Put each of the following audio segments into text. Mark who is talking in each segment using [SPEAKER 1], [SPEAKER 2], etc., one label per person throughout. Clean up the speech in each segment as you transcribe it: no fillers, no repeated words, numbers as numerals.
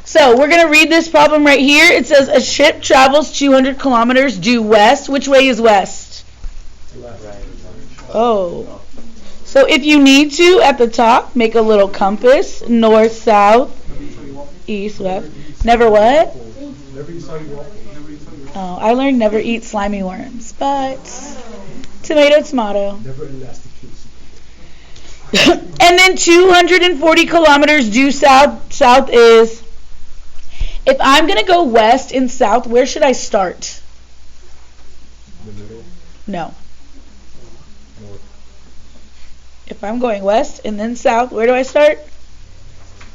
[SPEAKER 1] So we're going to read this problem right here. It says a ship travels 200 kilometers due west. Which way is west? Oh. So if you need to, at the top, make a little compass. North, south, east, west. Never what? Oh, I learned never eat slimy worms. But tomato, tomato.
[SPEAKER 2] Never elasticate.
[SPEAKER 1] And then 240 kilometers due south. South is, if I'm going to go west and south, where should I start?
[SPEAKER 2] The middle.
[SPEAKER 1] No.
[SPEAKER 2] North.
[SPEAKER 1] If I'm going west and then south, where do I start?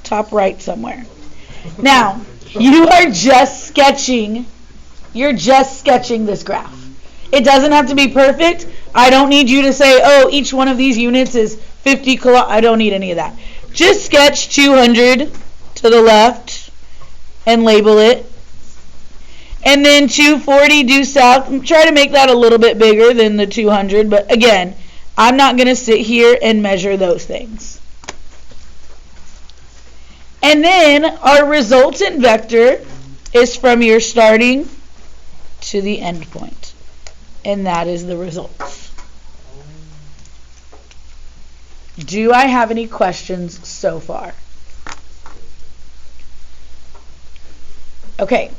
[SPEAKER 1] Top right somewhere. Now, you are just sketching. You're just sketching this graph. It doesn't have to be perfect. I don't need you to say, oh, each one of these units is 50 I don't need any of that. Just sketch 200 to the left and label it. And then 240 due south. Try to make that a little bit bigger than the 200. But again, I'm not going to sit here and measure those things. And then our resultant vector is from your starting to the end point. And that is the results. Do I have any questions so far? Okay.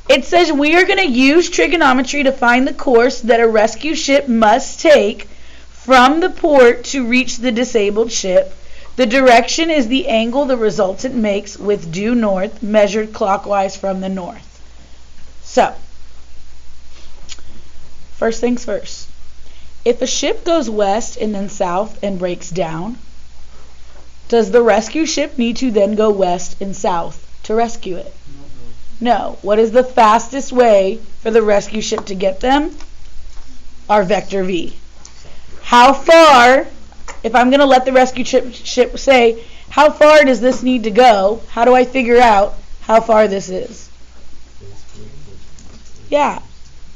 [SPEAKER 1] It says we are going to use trigonometry to find the course that a rescue ship must take from the port to reach the disabled ship. The direction is the angle the resultant makes with due north, measured clockwise from the north. So, first things first. If a ship goes west and then south and breaks down, does the rescue ship need to then go west and south to rescue it? No. What is the fastest way for the rescue ship to get them? Our vector v. How far, if I'm going to let the rescue ship say, how far does this need to go? How do I figure out how far this is? Yeah.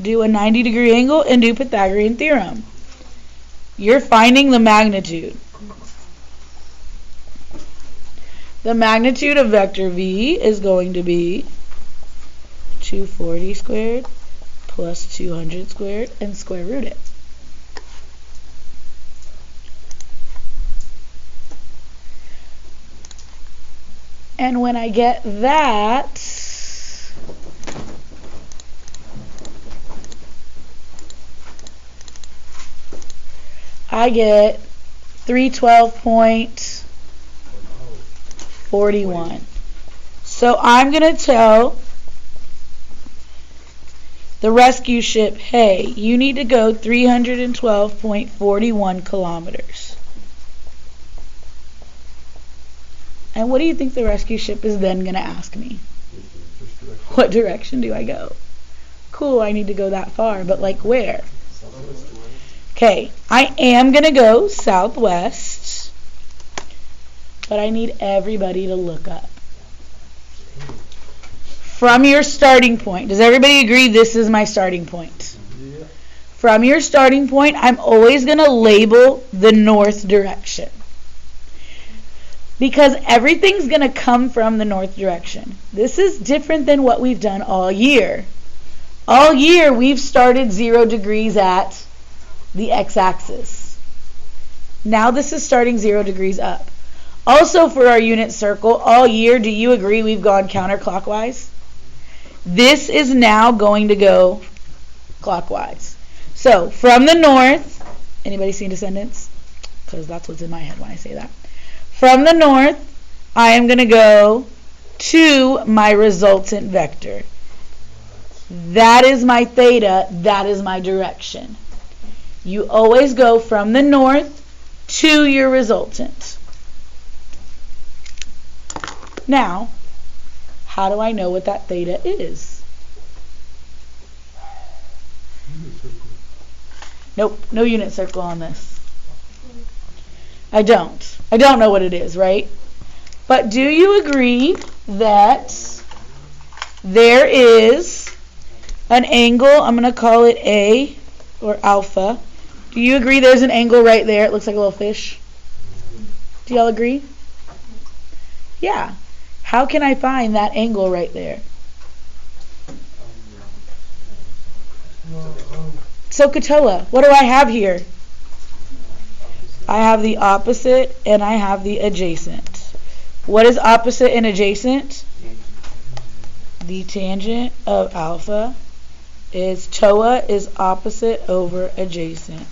[SPEAKER 1] Do a 90-degree angle and do Pythagorean theorem. You're finding the magnitude. The magnitude of vector v is going to be 240 squared plus 200 squared and square root it. And when I get that, I get 312.41. So I'm going to tell the rescue ship, hey, you need to go 312.41 kilometers. And what do you think the rescue ship is then going to ask me? What direction do I go? Cool, I need to go that far, but like where? Okay, I am going to go southwest, but I need everybody to look up. From your starting point, does everybody agree this is my starting point? Yeah. From your starting point, I'm always going to label the north direction. Because everything's going to come from the north direction. This is different than what we've done all year. All year, we've started 0 degrees at the x-axis. Now this is starting 0 degrees up. Also for our unit circle, all year, do you agree we've gone counterclockwise? This is now going to go clockwise. So from the north, anybody seen Descendants? Because that's what's in my head when I say that. From the north, I am going to go to my resultant vector. That is my theta. That is my direction. You always go from the north to your resultant. Now, how do I know what that theta is? Nope, no unit circle on this. I don't know what it is, right? But do you agree that there is an angle, I'm going to call it A or alpha. Do you agree there's an angle right there? It looks like a little fish. Do y'all agree? Yeah. How can I find that angle right there? SOHCAHTOA, what do I have here? I have the opposite and I have the adjacent. What is opposite and adjacent? The tangent of alpha is TOA is opposite over adjacent.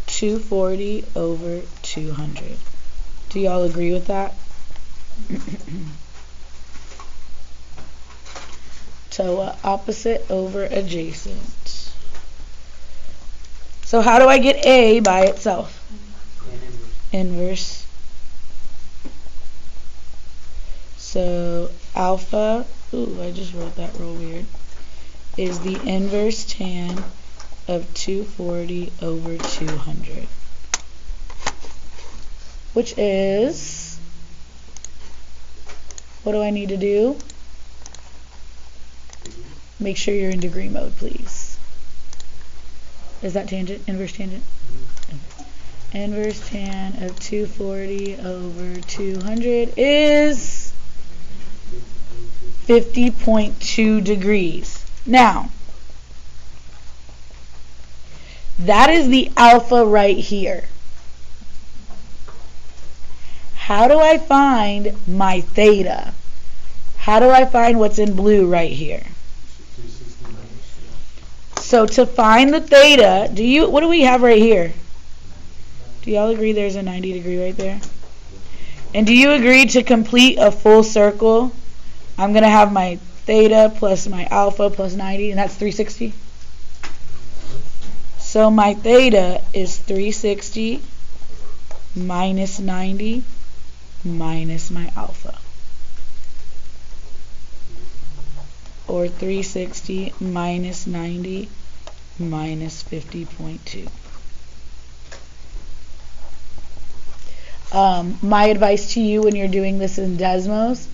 [SPEAKER 1] 240 over 200. Do y'all agree with that? TOA opposite over adjacent. So how do I get A by itself? Inverse. So alpha, ooh, I just wrote that real weird, is the inverse tan of 240 over 200. Which is, what do I need to do? Make sure you're in degree mode, please. Is that tangent? Inverse tangent? Inverse tan of 240 over 200 is 50.2 degrees. Now, that is the alpha right here. How do I find my theta? How do I find what's in blue right here? So to find the theta, what do we have right here? Do y'all agree there's a 90 degree right there? And do you agree to complete a full circle? I'm going to have my theta plus my alpha plus 90, and that's 360. So my theta is 360 minus 90 minus my alpha. Or 360 minus 90 minus 50.2. My advice to you when you're doing this in Desmos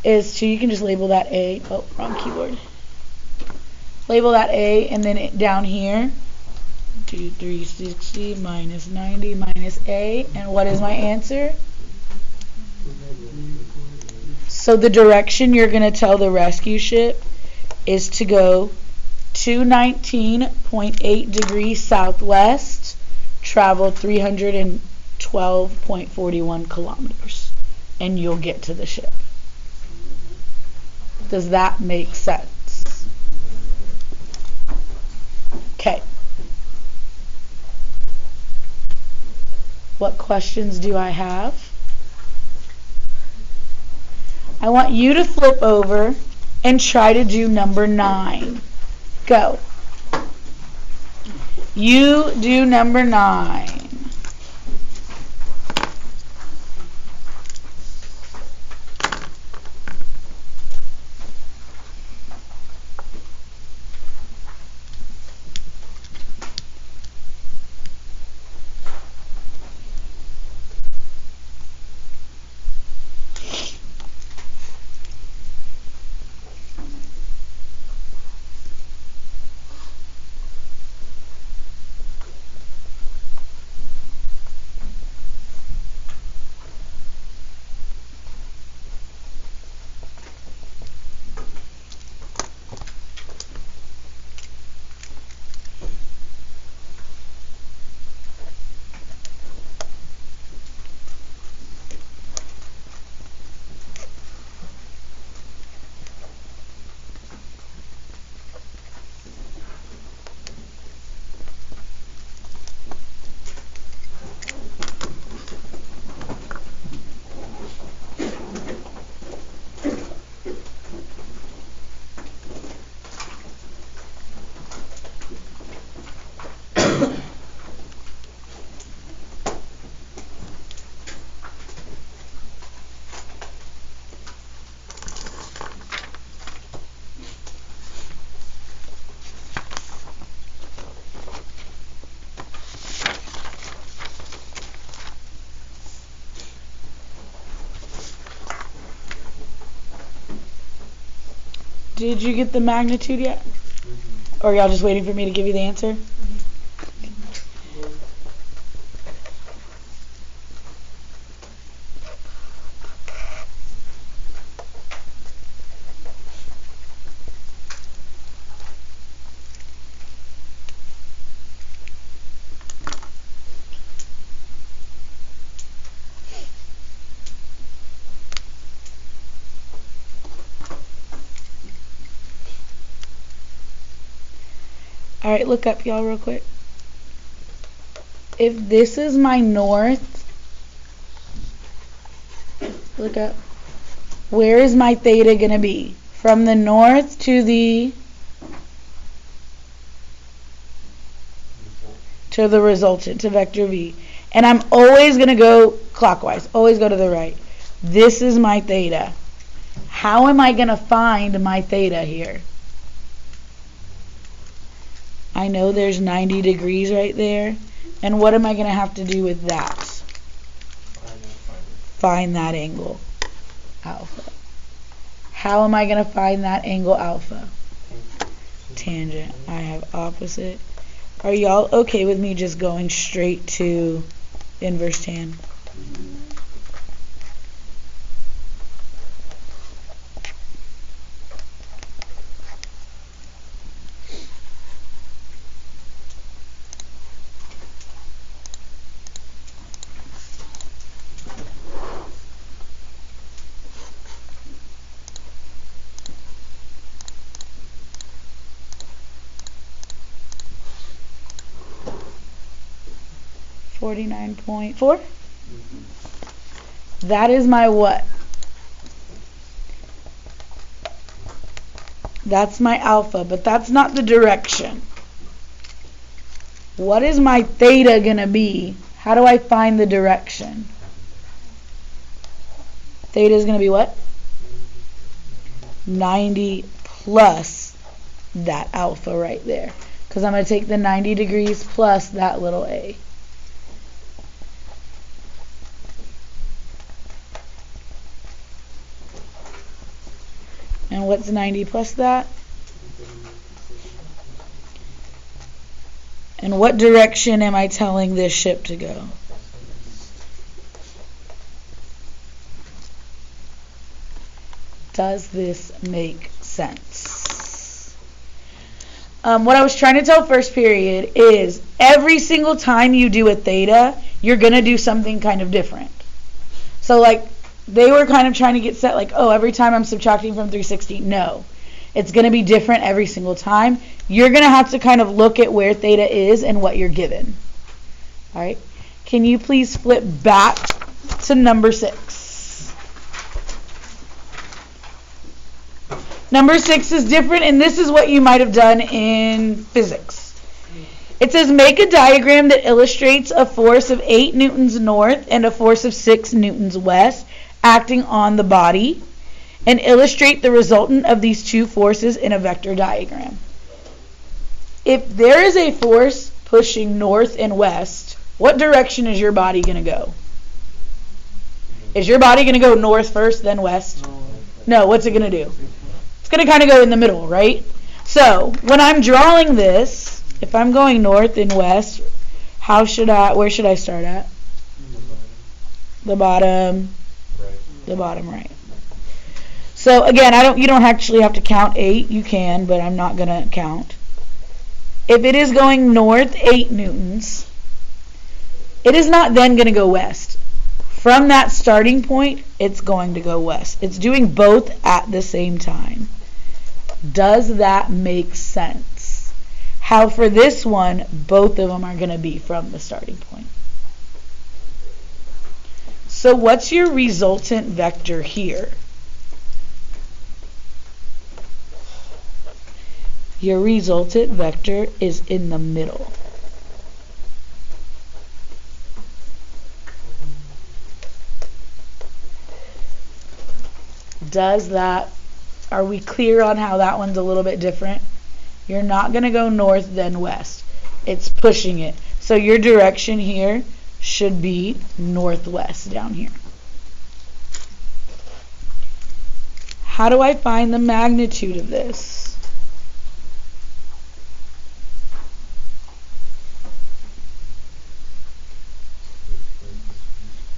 [SPEAKER 1] is you can just label that A. Oh, wrong keyboard. Label that A, and then down here, do 360 minus 90 minus A. And what is my answer? So the direction you're going to tell the rescue ship is to go 219.8 degrees southwest, travel 312.41 kilometers, and you'll get to the ship. Does that make sense? Okay. What questions do I have? I want you to flip over and try to do number 9. Go. You do number 9. Did you get the magnitude yet? Or are y'all just waiting for me to give you the answer? All right, look up, y'all, real quick. If this is my north, look up. Where is my theta going to be? From the north to the resultant, to vector V. And I'm always going to go clockwise, always go to the right. This is my theta. How am I going to find my theta here? I know there's 90 degrees right there. And what am I going to have to do with that? Find that angle, alpha. How am I going to find that angle alpha? Tangent. I have opposite. Are y'all okay with me just going straight to inverse tan? .4. That is my what? That's my alpha, but that's not the direction. What is my theta going to be? How do I find the direction? Theta is going to be what? 90 plus that alpha right there. Because I'm going to take the 90 degrees plus that little a. And what's 90 plus that? And what direction am I telling this ship to go? Does this make sense? What I was trying to tell first period is every single time you do a theta, you're going to do something kind of different. So like, they were kind of trying to get set like, oh, every time I'm subtracting from 360. No. It's going to be different every single time. You're going to have to kind of look at where theta is and what you're given. All right. Can you please flip back to number 6? Number 6 is different, and this is what you might have done in physics. It says, make a diagram that illustrates a force of 8 newtons north and a force of 6 newtons west acting on the body, and illustrate the resultant of these two forces in a vector diagram. If there is a force pushing north and west, what direction is your body going to go? Is your body going to go north first, then west? No, what's it going to do? It's going to kind of go in the middle, right? So, when I'm drawing this, if I'm going north and west, where should I start at? The bottom. The bottom right. So again, you don't actually have to count 8. You can, but I'm not going to count. If it is going north 8 newtons, it is not then going to go west. From that starting point, it's going to go west. It's doing both at the same time. Does that make sense? How for this one, both of them are going to be from the starting point. So what's your resultant vector here? Your resultant vector is in the middle. Are we clear on how that one's a little bit different? You're not going to go north then west. It's pushing it. So your direction here should be northwest down here. How do I find the magnitude of this?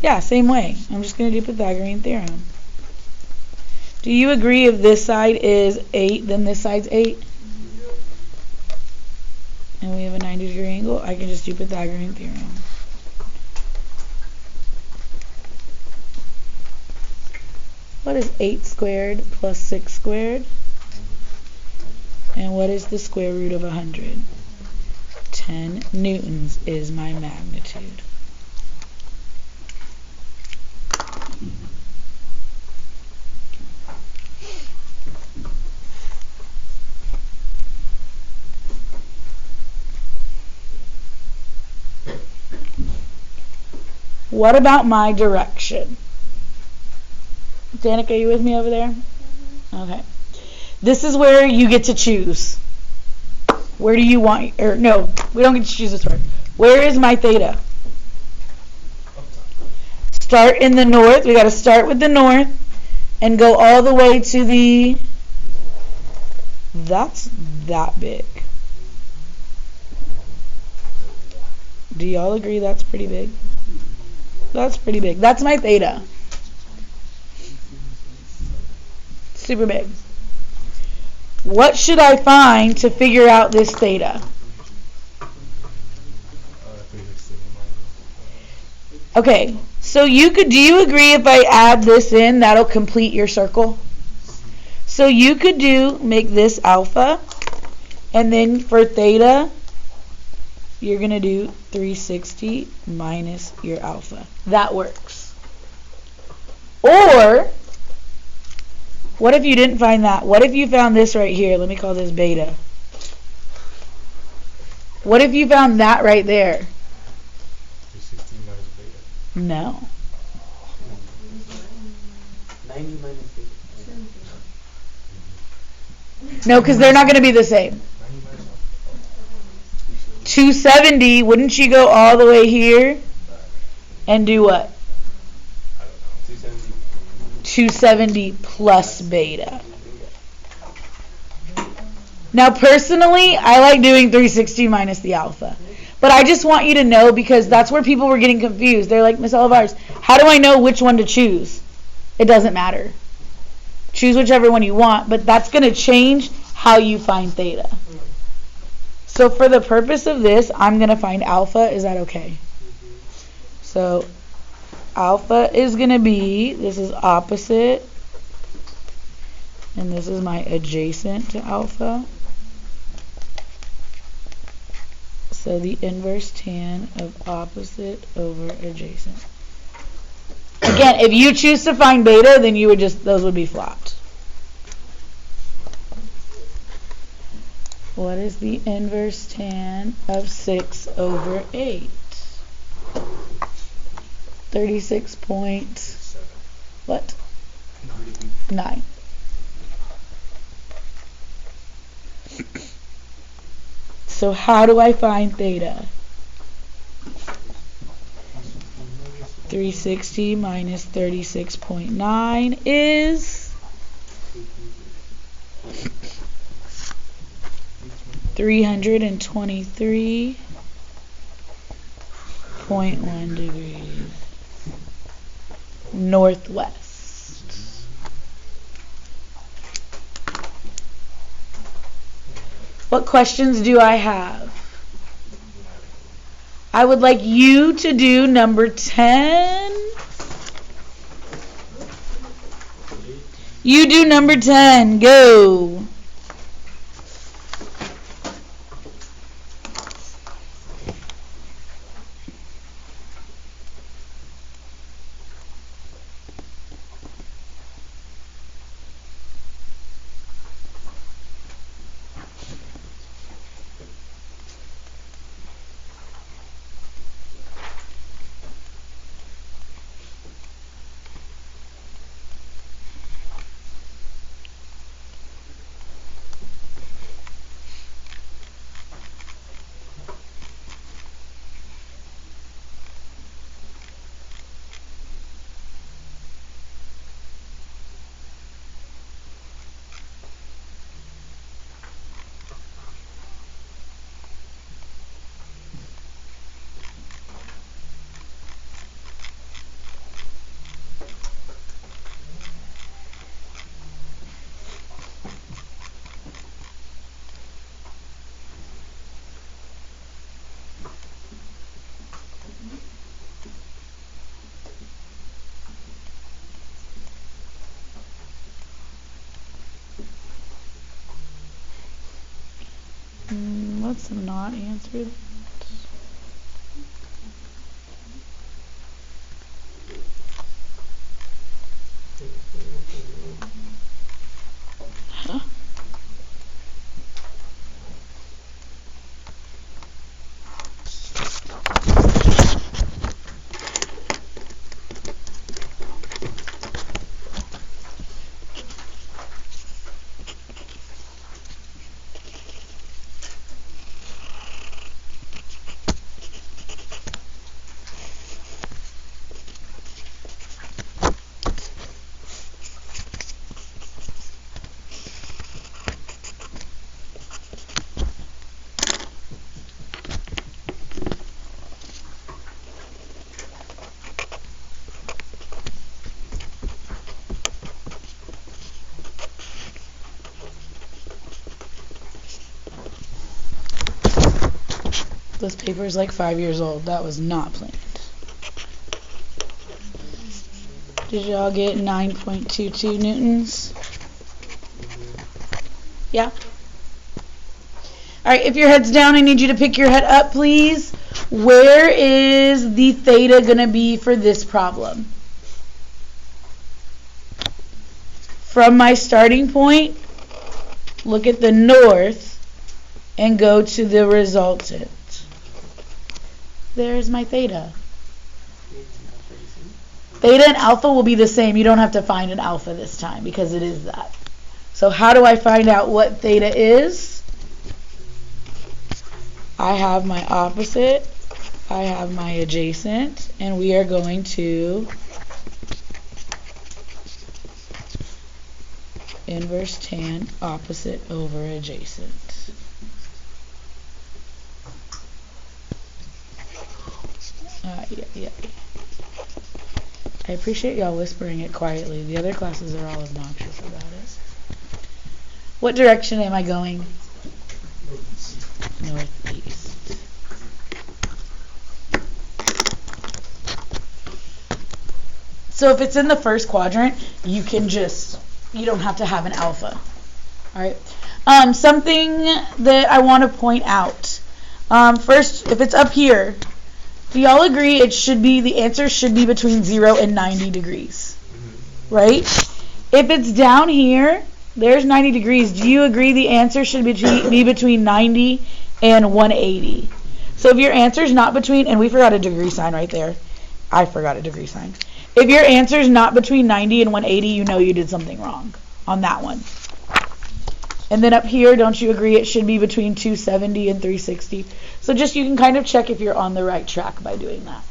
[SPEAKER 1] Yeah, same way. I'm just going to do Pythagorean theorem. Do you agree if this side is 8, then this side's 8? And we have a 90-degree angle? I can just do Pythagorean theorem. What is 8 squared plus 6 squared? And what is the square root of 100? 10 newtons is my magnitude. What about my direction? Danica, are you with me over there? Okay. This is where you get to choose. Where do you want, or no, we don't get to choose this word. Where is my theta? Start in the north. We got to start with the north and go all the way to the, that's that big. Do y'all agree that's pretty big? That's pretty big. That's my theta. Super big. What should I find to figure out this theta? Okay, so do you agree if I add this in, that'll complete your circle? So you could make this alpha, and then for theta, you're going to do 360 minus your alpha. That works. Or, what if you didn't find that? What if you found this right here? Let me call this beta. What if you found that right there?
[SPEAKER 2] 360 minus beta.
[SPEAKER 1] No.
[SPEAKER 3] 90 minus beta.
[SPEAKER 1] No, because they're not going to be the same. 270, wouldn't you go all the way here and do what? 270 plus beta. Now personally, I like doing 360 minus the alpha. But I just want you to know, because that's where people were getting confused. They're like, Miss Olivars, how do I know which one to choose? It doesn't matter. Choose whichever one you want, but that's going to change how you find theta. So for the purpose of this, I'm going to find alpha. Is that okay? So alpha is going to be, this is opposite, and this is my adjacent to alpha. So the inverse tan of opposite over adjacent. Again, if you choose to find beta, then you would those would be flopped. What is the inverse tan of 6 over 8? 36 point, what? 9. So how do I find theta? 360 minus 36.9 is 323.1 degrees northwest. What questions do I have? I would like you to do number 10. You do number 10. Go. Let's not answer that. Huh? This paper is like 5 years old. That was not planned. Did y'all get 9.22 newtons? Yeah? Alright, if your head's down, I need you to pick your head up, please. Where is the theta going to be for this problem? From my starting point, look at the north and go to the resultant. There's my theta. Theta and alpha will be the same. You don't have to find an alpha this time because it is that. So how do I find out what theta is? I have my opposite, I have my adjacent, and we are going to inverse tan opposite over adjacent. Yeah. I appreciate y'all whispering it quietly. The other classes are all obnoxious about it. What direction am I going? Northeast. So if it's in the first quadrant, you don't have to have an alpha. Alright. Something that I want to point out. First, if it's up here, do y'all agree the answer should be between 0 and 90 degrees? Right? If it's down here, there's 90 degrees. Do you agree the answer should be between 90 and 180? So if your answer is not between, and we forgot a degree sign right there. I forgot a degree sign. If your answer is not between 90 and 180, you know you did something wrong on that one. And then up here, don't you agree it should be between 270 and 360? So just you can kind of check if you're on the right track by doing that.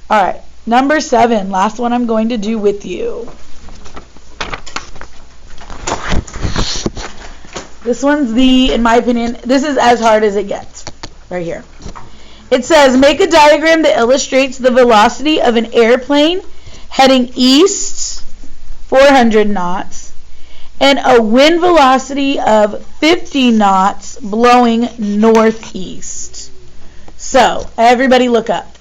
[SPEAKER 1] All right, number 7, last one I'm going to do with you. This one's in my opinion, this is as hard as it gets, right here. It says, make a diagram that illustrates the velocity of an airplane heading east, 400 knots, and a wind velocity of 50 knots blowing northeast. So, everybody look up.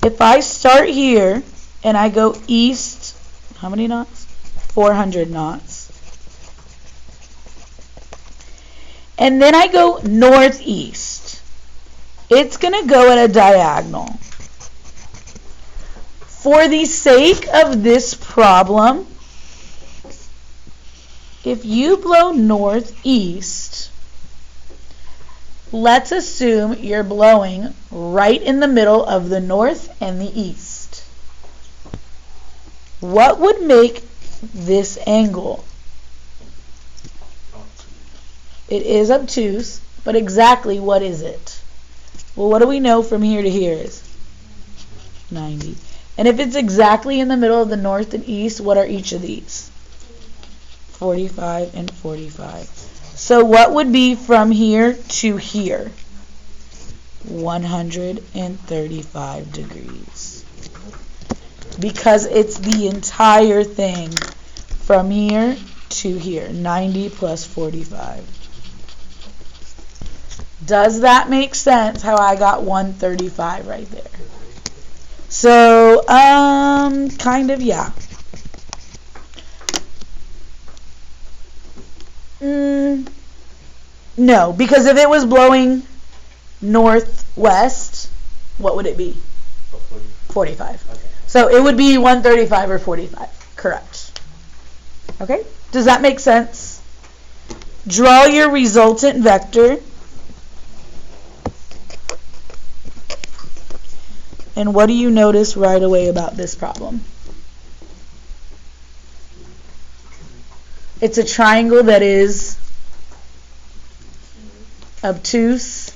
[SPEAKER 1] If I start here and I go east, how many knots? 400 knots. And then I go northeast. It's going to go at a diagonal. For the sake of this problem, if you blow northeast, let's assume you're blowing right in the middle of the north and the east. What would make this angle? It is obtuse, but exactly what is it? Well, what do we know from here to here is 90. And if it's exactly in the middle of the north and east, what are each of these? 45 and 45. So what would be from here to here? 135 degrees. Because it's the entire thing from here to here. 90 plus 45. Does that make sense how I got 135 right there? So, kind of, yeah. No, because if it was blowing northwest, what would it be? 45.
[SPEAKER 3] Okay.
[SPEAKER 1] So it would be 135 or 45. Correct. Okay? Does that make sense? Draw your resultant vector. And what do you notice right away about this problem? It's a triangle that is obtuse.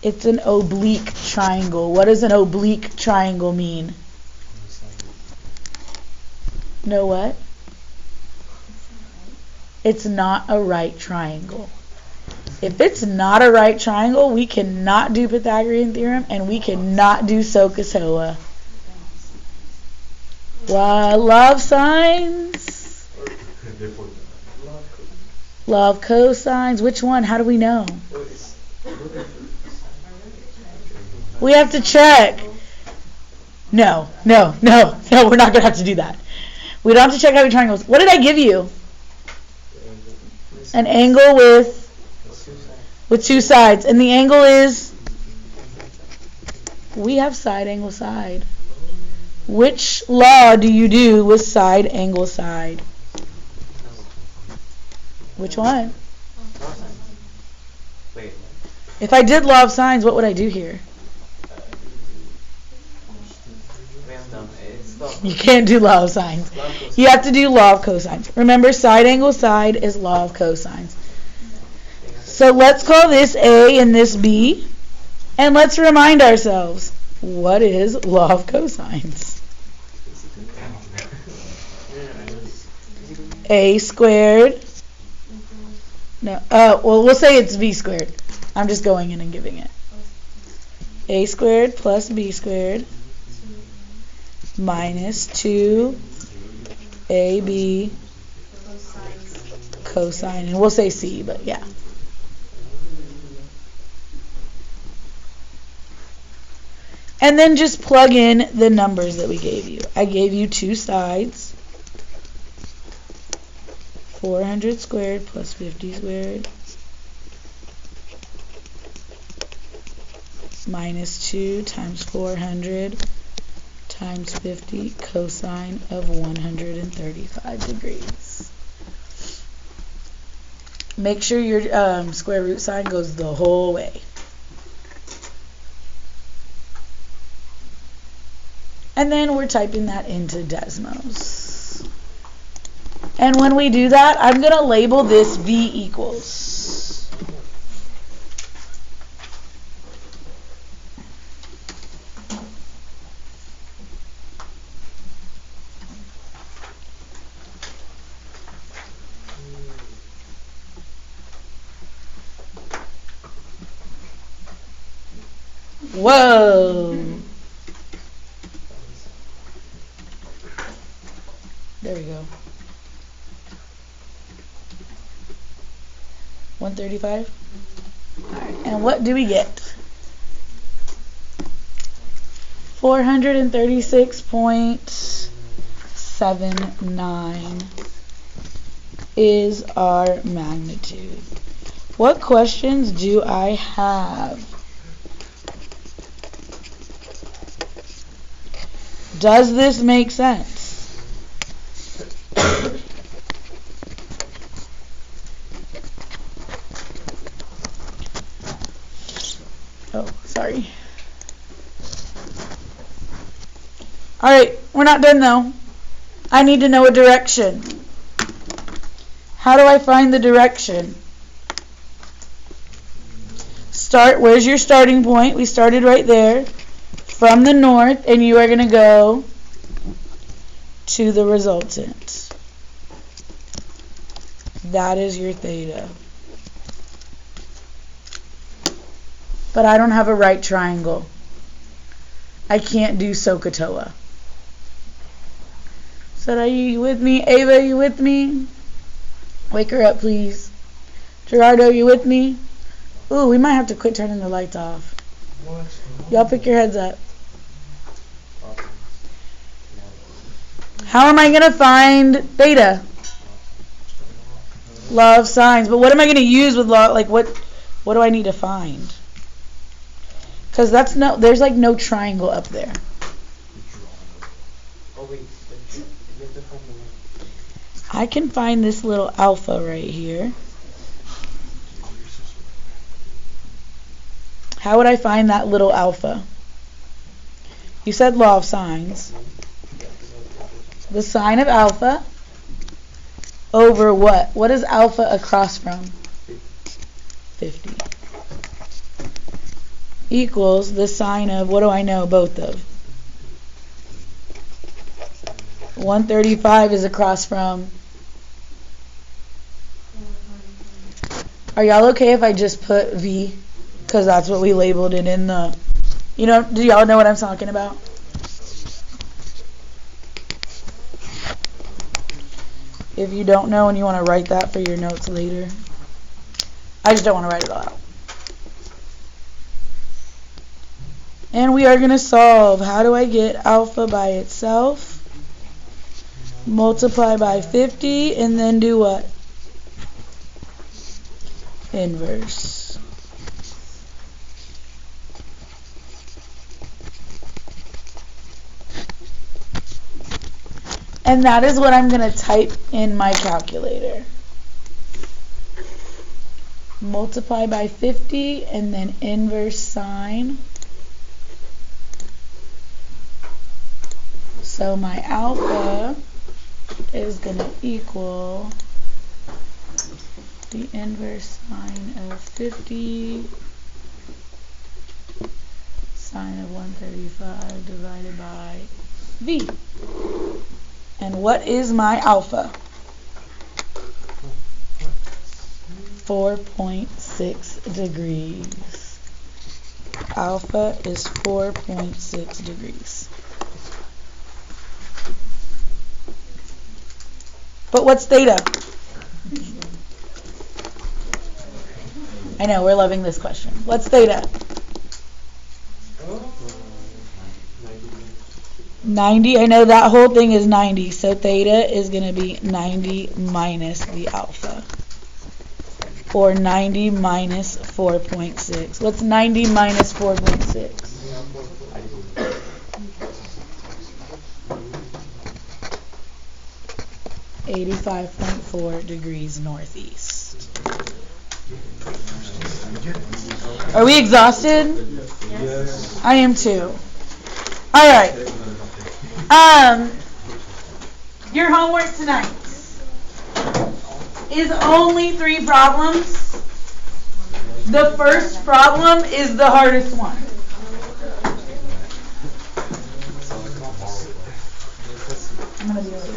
[SPEAKER 1] It's an oblique triangle. What does an oblique triangle mean? No what? It's not a right triangle. If it's not a right triangle, we cannot do Pythagorean theorem and we cannot do SOHCAHTOA. Law of sines? Law of cosines. Which one? How do we know? We have to check. No, we're not going to have to do that. We don't have to check how many triangles. What did I give you? An angle with two sides. And the angle is? We have side, angle, side. Which law do you do with side, angle, side? Which one?
[SPEAKER 3] Wait.
[SPEAKER 1] If I did law of sines, what would I do here? You can't do law of sines. You have to do law of cosines. Remember, side, angle, side is law of cosines. So let's call this A and this B. And let's remind ourselves, what is law of cosines? A squared. No, well, we'll say it's B squared. I'm just going in and giving it. A squared plus B squared minus 2AB cosine. And we'll say C, but yeah. And then just plug in the numbers that we gave you. I gave you two sides. 400 squared plus 50 squared minus 2 times 400 times 50 cosine of 135 degrees. Make sure your square root sign goes the whole way. And then we're typing that into Desmos. And when we do that, I'm going to label this V equals. Whoa. There we go. 135? Alright, and what do we get? 436.79 is our magnitude. What questions do I have? Does this make sense? Oh, sorry. Alright, we're not done though. I need to know a direction. How do I find the direction? Where's your starting point? We started right there. From the north, and you are going to go to the resultant. That is your theta. But I don't have a right triangle. I can't do SOHCAHTOA. So are you with me? Ava, are you with me? Wake her up, please. Gerardo, you with me? Ooh, we might have to quit turning the lights off. Y'all pick your heads up. How am I going to find theta? Law of sines. But what am I going to use with law? Like, what do I need to find? Because there's like no triangle up there.
[SPEAKER 3] Oh wait, you have to find the one.
[SPEAKER 1] I can find this little alpha right here. How would I find that little alpha? You said law of sines. The sine of alpha over what? What is alpha across from? 50. Equals the sine of, what do I know both of? 135 is across from. Are y'all okay if I just put V? Because that's what we labeled it in the, do y'all know what I'm talking about? If you don't know and you want to write that for your notes later. I just don't want to write it all out. And we are going to solve. How do I get alpha by itself? Multiply by 50 and then do what? Inverse. And that is what I'm going to type in my calculator. Multiply by 50 and then inverse sine. So my alpha is going to equal the inverse sine of 50 sine of 135 divided by V. And what is my alpha? 4.6 degrees. Alpha is 4.6 degrees. But what's theta? I know, we're loving this question. What's theta? 90. I know that whole thing is 90. So theta is going to be 90 minus the alpha. Or 90 minus 4.6. What's 90 minus 4.6? 85.4 degrees northeast. Are we exhausted? Yes. I am too. All right. Your homework tonight is only 3 problems. The first problem is the hardest one. I'm gonna be lazy.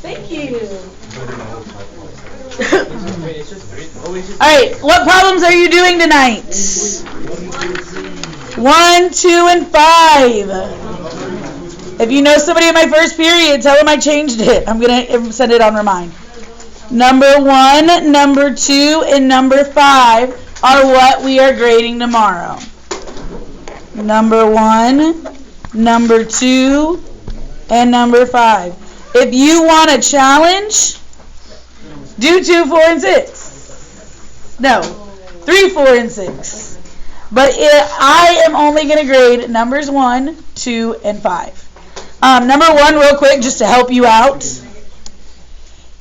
[SPEAKER 1] Thank you. Alright, what problems are you doing tonight? 1, 2, and 5. If you know somebody in my first period, tell them I changed it. I'm going to send it on remind. Number 1, number 2, and number 5 are what we are grading tomorrow. Number 1, number 2, and number 5. If you want a challenge, do 2, 4, and 6. No, 3, 4, and 6. But I am only going to grade numbers 1, 2, and 5. Number 1, real quick, just to help you out.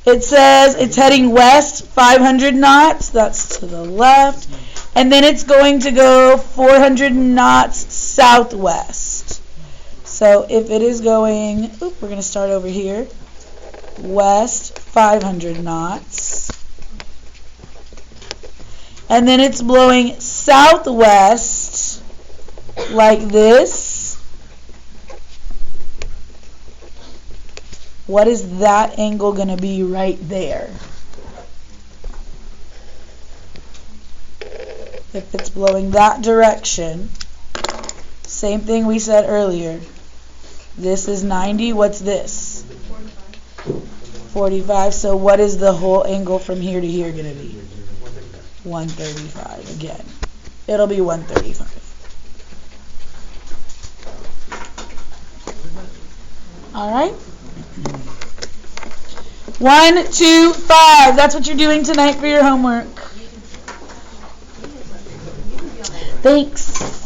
[SPEAKER 1] It says it's heading west 500 knots. That's to the left. And then it's going to go 400 knots southwest. So if it is going, we're going to start over here, west 500 knots. And then it's blowing southwest like this. What is that angle going to be right there? If it's blowing that direction, same thing we said earlier. This is 90. What's this? 45. So what is the whole angle from here to here going to be?
[SPEAKER 3] 135.
[SPEAKER 1] 135 again. It'll be 135. All right. 1, 2, 5. That's what you're doing tonight for your homework. Thanks.